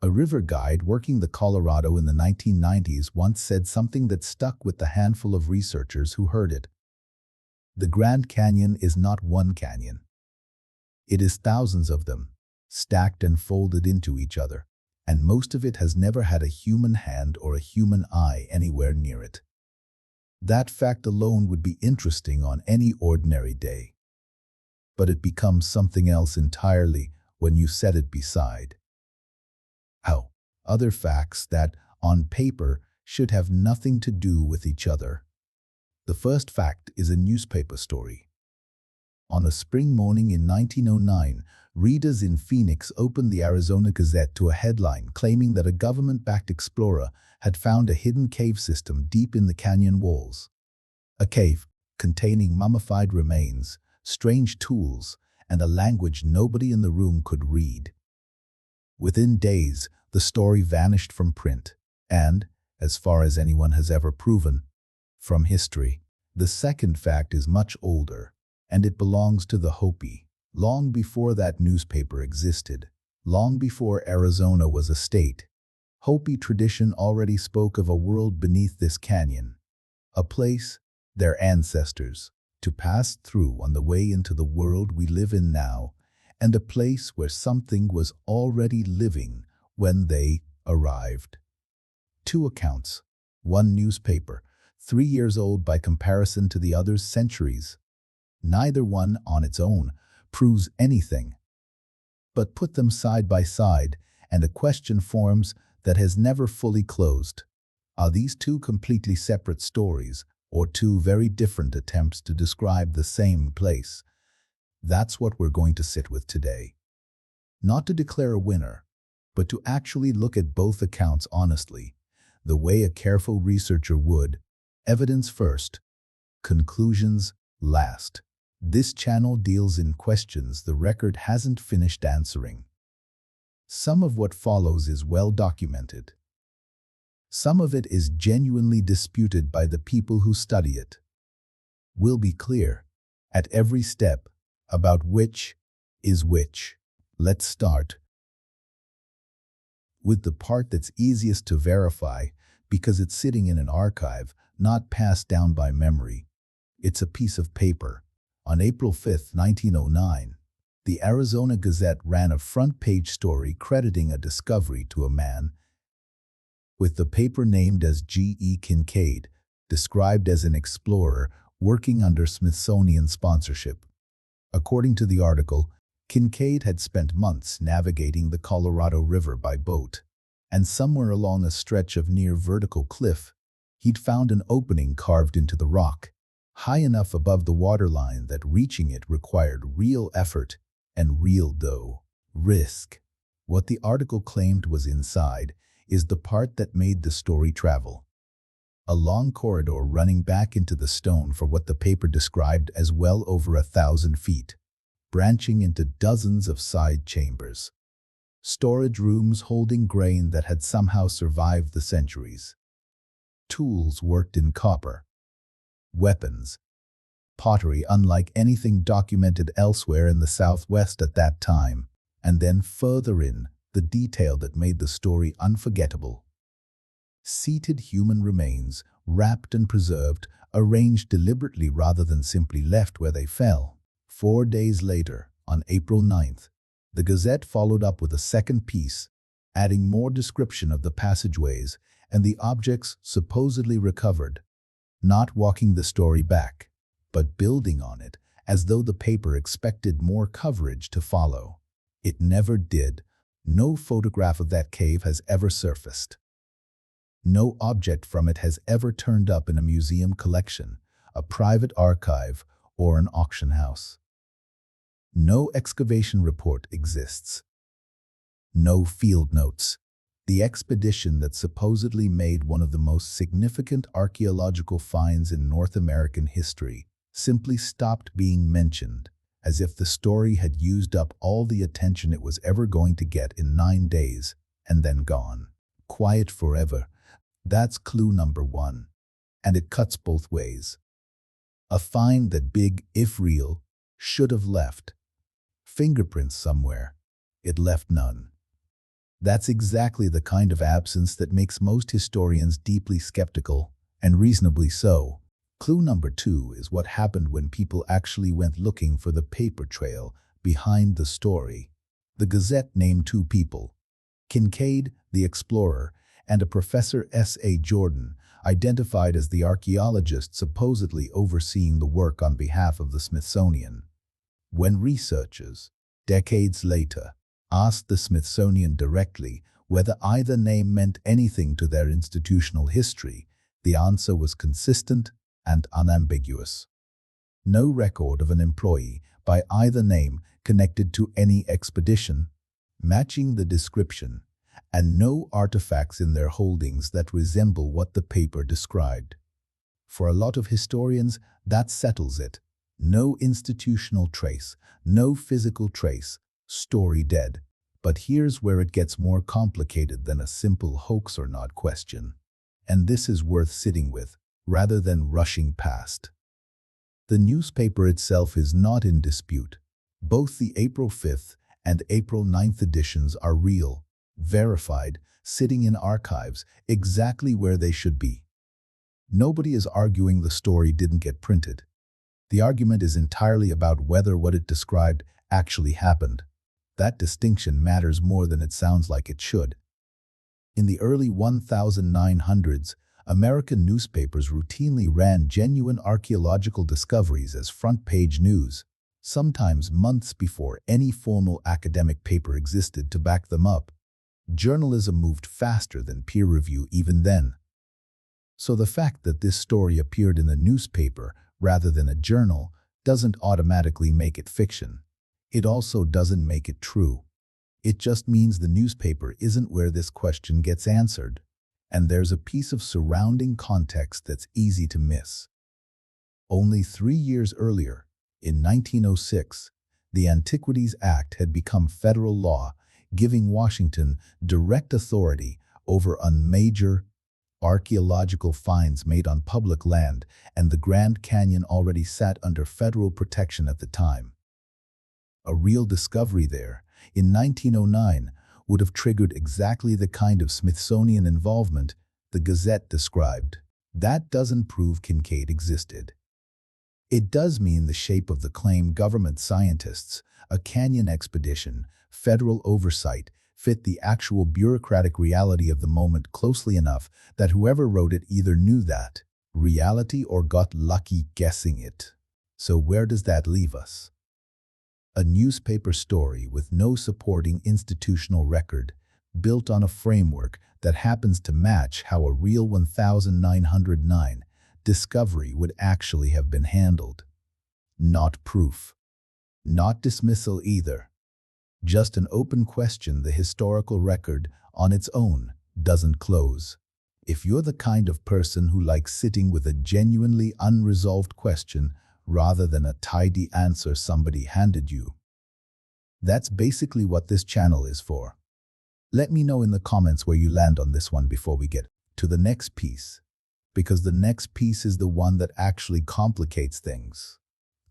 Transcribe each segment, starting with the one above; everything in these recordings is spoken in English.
A river guide working the Colorado in the 1990s once said something that stuck with the handful of researchers who heard it. The Grand Canyon is not one canyon. It is thousands of them, stacked and folded into each other, and most of it has never had a human hand or a human eye anywhere near it. That fact alone would be interesting on any ordinary day. But it becomes something else entirely when you set it beside other facts that, on paper, should have nothing to do with each other. The first fact is a newspaper story. On a spring morning in 1909, readers in Phoenix opened the Arizona Gazette to a headline claiming that a government-backed explorer had found a hidden cave system deep in the canyon walls. A cave containing mummified remains, strange tools, and a language nobody in the room could read. Within days, the story vanished from print and, as far as anyone has ever proven, from history. The second fact is much older, and it belongs to the Hopi, long before that newspaper existed, long before Arizona was a state. Hopi tradition already spoke of a world beneath this canyon, a place, their ancestors, to pass through on the way into the world we live in now, and a place where something was already living when they arrived. Two accounts, one newspaper, 3 years old by comparison to the other's centuries. Neither one, on its own, proves anything. But put them side by side, and a question forms that has never fully closed. Are these two completely separate stories, or two very different attempts to describe the same place? That's what we're going to sit with today. Not to declare a winner, but to actually look at both accounts honestly, the way a careful researcher would. Evidence first, conclusions last. This channel deals in questions the record hasn't finished answering. Some of what follows is well documented. Some of it is genuinely disputed by the people who study it. We'll be clear, at every step, about which is which. Let's start with the part that's easiest to verify because it's sitting in an archive, not passed down by memory. It's a piece of paper. On April 5, 1909, the Arizona Gazette ran a front-page story crediting a discovery to a man, with the paper named as G.E. Kincaid, described as an explorer working under Smithsonian sponsorship. According to the article, Kincaid had spent months navigating the Colorado River by boat, and somewhere along a stretch of near vertical cliff, he'd found an opening carved into the rock, high enough above the waterline that reaching it required real effort and real risk. What the article claimed was inside is the part that made the story travel. A long corridor running back into the stone for what the paper described as well over 1,000 feet, branching into dozens of side chambers. Storage rooms holding grain that had somehow survived the centuries. Tools worked in copper. Weapons. Pottery unlike anything documented elsewhere in the Southwest at that time, and then further in, the detail that made the story unforgettable. Seated human remains, wrapped and preserved, arranged deliberately rather than simply left where they fell. 4 days later, on April 9th, the Gazette followed up with a second piece, adding more description of the passageways and the objects supposedly recovered, not walking the story back, but building on it as though the paper expected more coverage to follow. It never did. No photograph of that cave has ever surfaced. No object from it has ever turned up in a museum collection, a private archive, or an auction house. No excavation report exists. No field notes. The expedition that supposedly made one of the most significant archaeological finds in North American history simply stopped being mentioned, as if the story had used up all the attention it was ever going to get in 9 days, and then gone. Quiet forever. That's clue number 1. And it cuts both ways. A find that big, if real, should have left fingerprints somewhere. It left none. That's exactly the kind of absence that makes most historians deeply skeptical, and reasonably so. Clue number 2 is what happened when people actually went looking for the paper trail behind the story. The Gazette named 2 people, Kincaid, the explorer, and a Professor S.A. Jordan, identified as the archaeologist supposedly overseeing the work on behalf of the Smithsonian. When researchers, decades later, asked the Smithsonian directly whether either name meant anything to their institutional history, the answer was consistent and unambiguous. No record of an employee by either name connected to any expedition, matching the description, and no artifacts in their holdings that resemble what the paper described. For a lot of historians, that settles it. No institutional trace, no physical trace, story dead. But here's where it gets more complicated than a simple hoax or not question. And this is worth sitting with, rather than rushing past. The newspaper itself is not in dispute. Both the April 5th and April 9th editions are real, verified, sitting in archives, exactly where they should be. Nobody is arguing the story didn't get printed. The argument is entirely about whether what it described actually happened. That distinction matters more than it sounds like it should. In the early 1900s, American newspapers routinely ran genuine archaeological discoveries as front-page news, sometimes months before any formal academic paper existed to back them up. Journalism moved faster than peer review even then. So the fact that this story appeared in a newspaper rather than a journal doesn't automatically make it fiction. It also doesn't make it true. It just means the newspaper isn't where this question gets answered, and there's a piece of surrounding context that's easy to miss. Only 3 years earlier, in 1906, the Antiquities Act had become federal law, giving Washington direct authority over major archaeological finds made on public land, and the Grand Canyon already sat under federal protection at the time. A real discovery there, in 1909, would have triggered exactly the kind of Smithsonian involvement the Gazette described. That doesn't prove Kincaid existed. It does mean the shape of the claim government scientists, a canyon expedition, federal oversight, fit the actual bureaucratic reality of the moment closely enough that whoever wrote it either knew that reality or got lucky guessing it. So where does that leave us? A newspaper story with no supporting institutional record, built on a framework that happens to match how a real 1909 discovery would actually have been handled. Not proof. Not dismissal either. Just an open question the historical record, on its own, doesn't close. If you're the kind of person who likes sitting with a genuinely unresolved question rather than a tidy answer somebody handed you, that's basically what this channel is for. Let me know in the comments where you land on this one before we get to the next piece, because the next piece is the one that actually complicates things.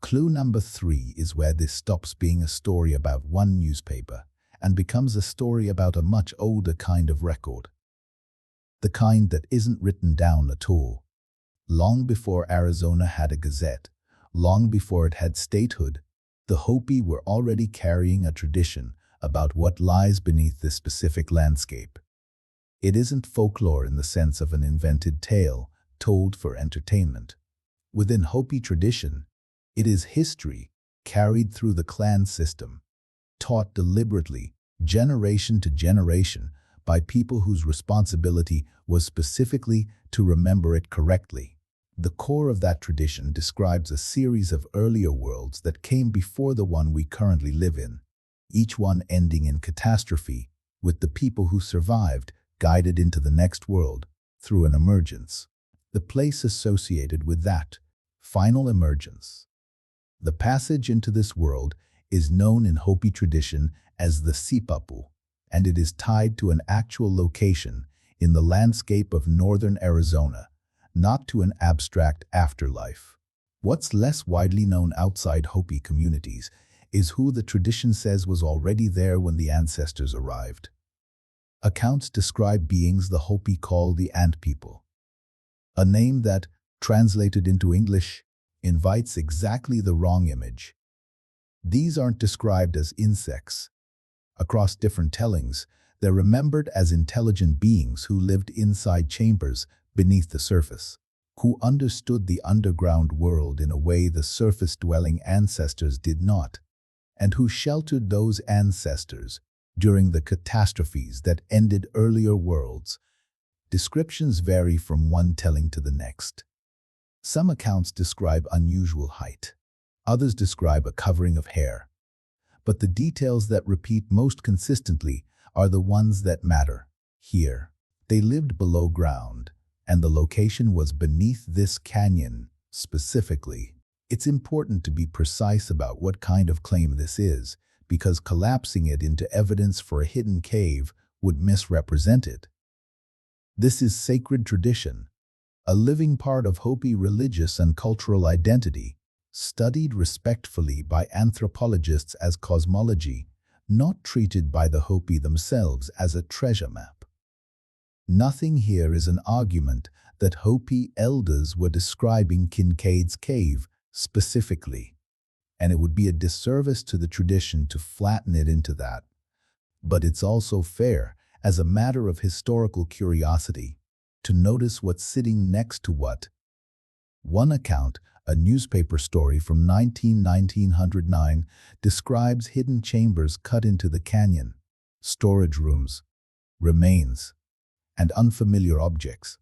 Clue number 3 is where this stops being a story about one newspaper and becomes a story about a much older kind of record. The kind that isn't written down at all. Long before Arizona had a gazette, long before it had statehood, the Hopi were already carrying a tradition about what lies beneath this specific landscape. It isn't folklore in the sense of an invented tale told for entertainment. Within Hopi tradition, it is history carried through the clan system, taught deliberately, generation to generation, by people whose responsibility was specifically to remember it correctly. The core of that tradition describes a series of earlier worlds that came before the one we currently live in, each one ending in catastrophe, with the people who survived guided into the next world through an emergence. The place associated with that final emergence. The passage into this world is known in Hopi tradition as the Sipapu, and it is tied to an actual location in the landscape of northern Arizona, not to an abstract afterlife. What's less widely known outside Hopi communities is who the tradition says was already there when the ancestors arrived. Accounts describe beings the Hopi call the Ant People, a name that, translated into English, invites exactly the wrong image. These aren't described as insects. Across different tellings, they're remembered as intelligent beings who lived inside chambers beneath the surface, who understood the underground world in a way the surface-dwelling ancestors did not, and who sheltered those ancestors during the catastrophes that ended earlier worlds. Descriptions vary from one telling to the next. Some accounts describe unusual height. Others describe a covering of hair. But the details that repeat most consistently are the ones that matter. Here, they lived below ground, and the location was beneath this canyon, specifically. It's important to be precise about what kind of claim this is, because collapsing it into evidence for a hidden cave would misrepresent it. This is sacred tradition, a living part of Hopi religious and cultural identity, studied respectfully by anthropologists as cosmology, not treated by the Hopi themselves as a treasure map. Nothing here is an argument that Hopi elders were describing Kincaid's cave specifically, and it would be a disservice to the tradition to flatten it into that. But it's also fair, as a matter of historical curiosity, to notice what's sitting next to what. One account, a newspaper story from 1909, describes hidden chambers cut into the canyon, storage rooms, remains, and unfamiliar objects.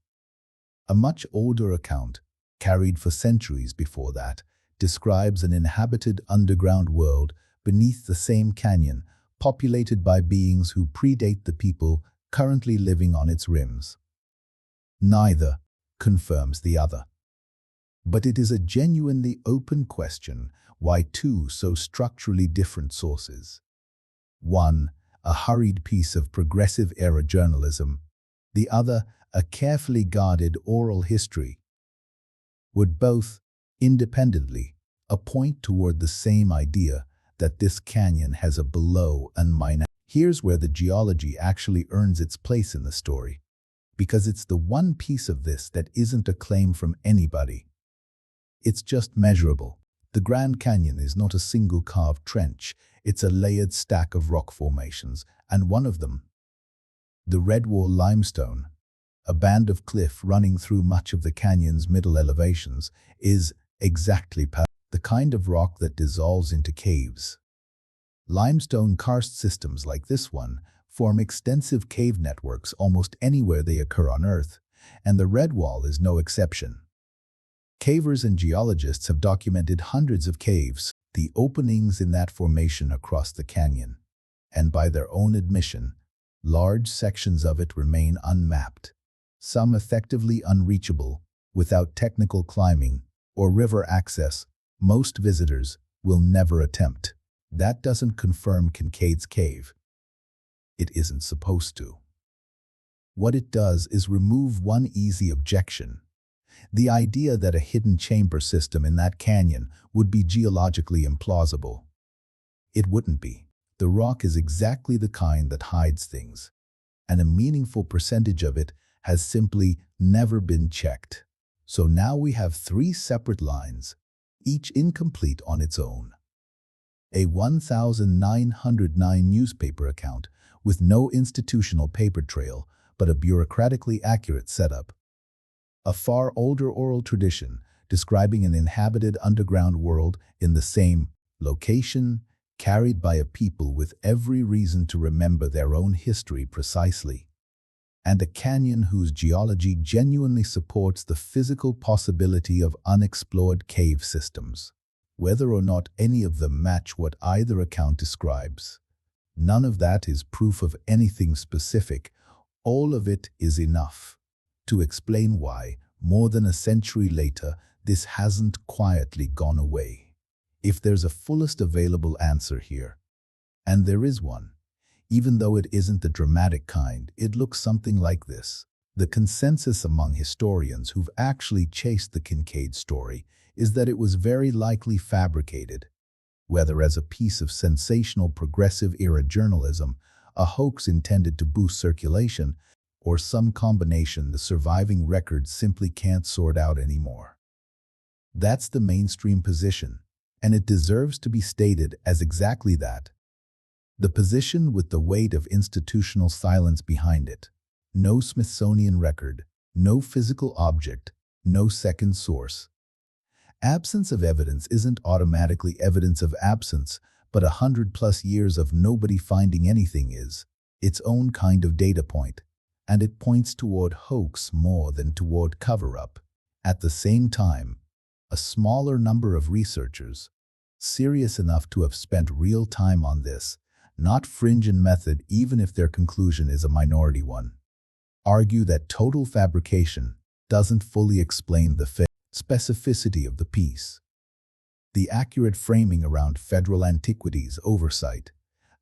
A much older account, carried for centuries before that, describes an inhabited underground world beneath the same canyon, populated by beings who predate the people currently living on its rims. Neither confirms the other. But it is a genuinely open question why two so structurally different sources. One, a hurried piece of progressive-era journalism, the other, a carefully guarded oral history, would both, independently, point toward the same idea that this canyon has a below and minus. Here's where the geology actually earns its place in the story, because it's the one piece of this that isn't a claim from anybody. It's just measurable. The Grand Canyon is not a single carved trench, it's a layered stack of rock formations, and one of them, the Redwall limestone, a band of cliff running through much of the canyon's middle elevations, is exactly the kind of rock that dissolves into caves. Limestone karst systems like this one form extensive cave networks almost anywhere they occur on Earth, and the Redwall is no exception. Cavers and geologists have documented hundreds of caves, the openings in that formation across the canyon, and by their own admission, large sections of it remain unmapped, some effectively unreachable without technical climbing or river access most visitors will never attempt. That doesn't confirm Kincaid's cave. It isn't supposed to. What it does is remove one easy objection: the idea that a hidden chamber system in that canyon would be geologically implausible. It wouldn't be. The rock is exactly the kind that hides things, and a meaningful percentage of it has simply never been checked. So now we have three separate lines, each incomplete on its own. A 1909 newspaper account with no institutional paper trail but a bureaucratically accurate setup. A far older oral tradition describing an inhabited underground world in the same location, carried by a people with every reason to remember their own history precisely. And a canyon whose geology genuinely supports the physical possibility of unexplored cave systems. Whether or not any of them match what either account describes, none of that is proof of anything specific. All of it is enough to explain why, more than a century later, this hasn't quietly gone away. If there's a fullest available answer here, and there is one, even though it isn't the dramatic kind, it looks something like this. The consensus among historians who've actually chased the Kincaid story is that it was very likely fabricated, whether as a piece of sensational progressive-era journalism, a hoax intended to boost circulation, or some combination the surviving records simply can't sort out anymore. That's the mainstream position, and it deserves to be stated as exactly that. The position with the weight of institutional silence behind it. No Smithsonian record, no physical object, no second source. Absence of evidence isn't automatically evidence of absence, but 100+ years of nobody finding anything is its own kind of data point, and it points toward hoax more than toward cover-up. At the same time, a smaller number of researchers, serious enough to have spent real time on this, not fringe in method even if their conclusion is a minority one, argue that total fabrication doesn't fully explain the specificity of the piece. The accurate framing around federal antiquities oversight,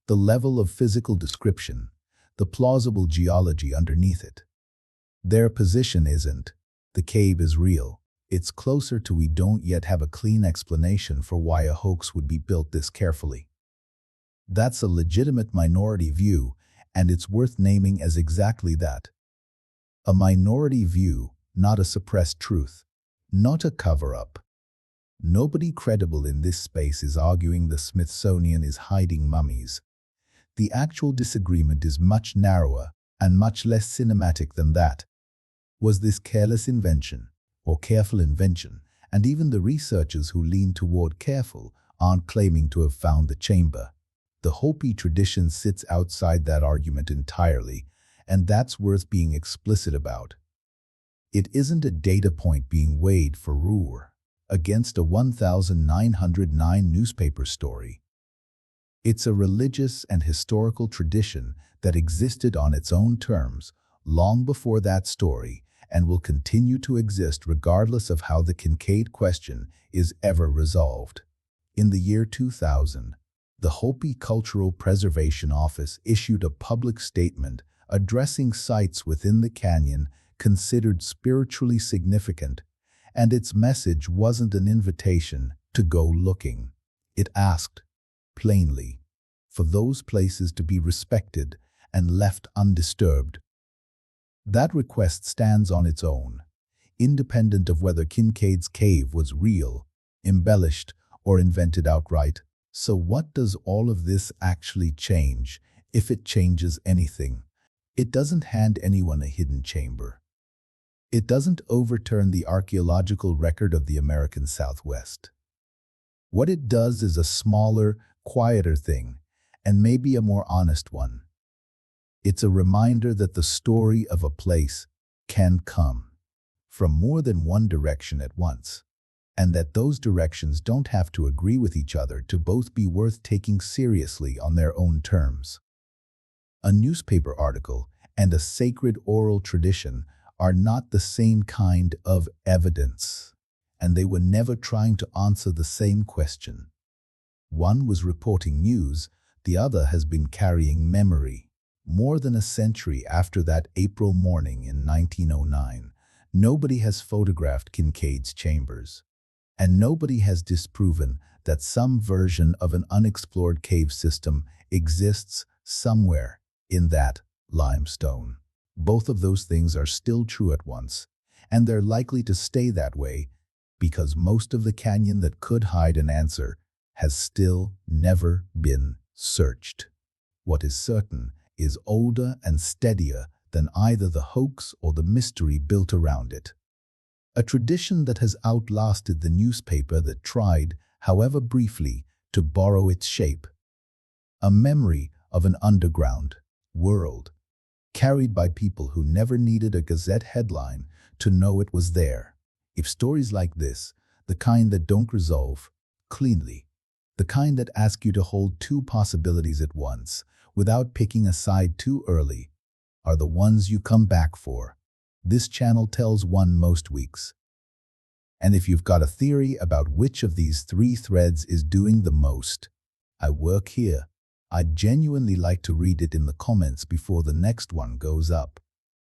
the level of physical description, the plausible geology underneath it. Their position isn't, the cave is real. It's closer to we don't yet have a clean explanation for why a hoax would be built this carefully. That's a legitimate minority view, and it's worth naming as exactly that. A minority view, not a suppressed truth, not a cover-up. Nobody credible in this space is arguing the Smithsonian is hiding mummies. The actual disagreement is much narrower and much less cinematic than that. Was this careless invention or careful invention? And even the researchers who lean toward careful aren't claiming to have found the chamber. The Hopi tradition sits outside that argument entirely, and that's worth being explicit about. It isn't a data point being weighed for roor against a 1909 newspaper story. It's a religious and historical tradition that existed on its own terms long before that story and will continue to exist regardless of how the Kincaid question is ever resolved. In the year 2000, the Hopi Cultural Preservation Office issued a public statement addressing sites within the canyon considered spiritually significant, and its message wasn't an invitation to go looking. It asked, plainly, for those places to be respected and left undisturbed. That request stands on its own, independent of whether Kincaid's cave was real, embellished, or invented outright. So what does all of this actually change, if it changes anything? It doesn't hand anyone a hidden chamber. It doesn't overturn the archaeological record of the American Southwest. What it does is a smaller, quieter thing, and maybe a more honest one. It's a reminder that the story of a place can come from more than one direction at once, and that those directions don't have to agree with each other to both be worth taking seriously on their own terms. A newspaper article and a sacred oral tradition are not the same kind of evidence, and they were never trying to answer the same question. One was reporting news, the other has been carrying memory. More than a century after that April morning in 1909, nobody has photographed Kincaid's chambers, and nobody has disproven that some version of an unexplored cave system exists somewhere in that limestone. Both of those things are still true at once, and they're likely to stay that way because most of the canyon that could hide an answer has still never been searched. What is certain is older and steadier than either the hoax or the mystery built around it. A tradition that has outlasted the newspaper that tried, however briefly, to borrow its shape. A memory of an underground world, carried by people who never needed a Gazette headline to know it was there. If stories like this, the kind that don't resolve cleanly, the kind that ask you to hold two possibilities at once without picking a side too early, are the ones you come back for, this channel tells one most weeks. And if you've got a theory about which of these three threads is doing the most, I work here. I'd genuinely like to read it in the comments before the next one goes up.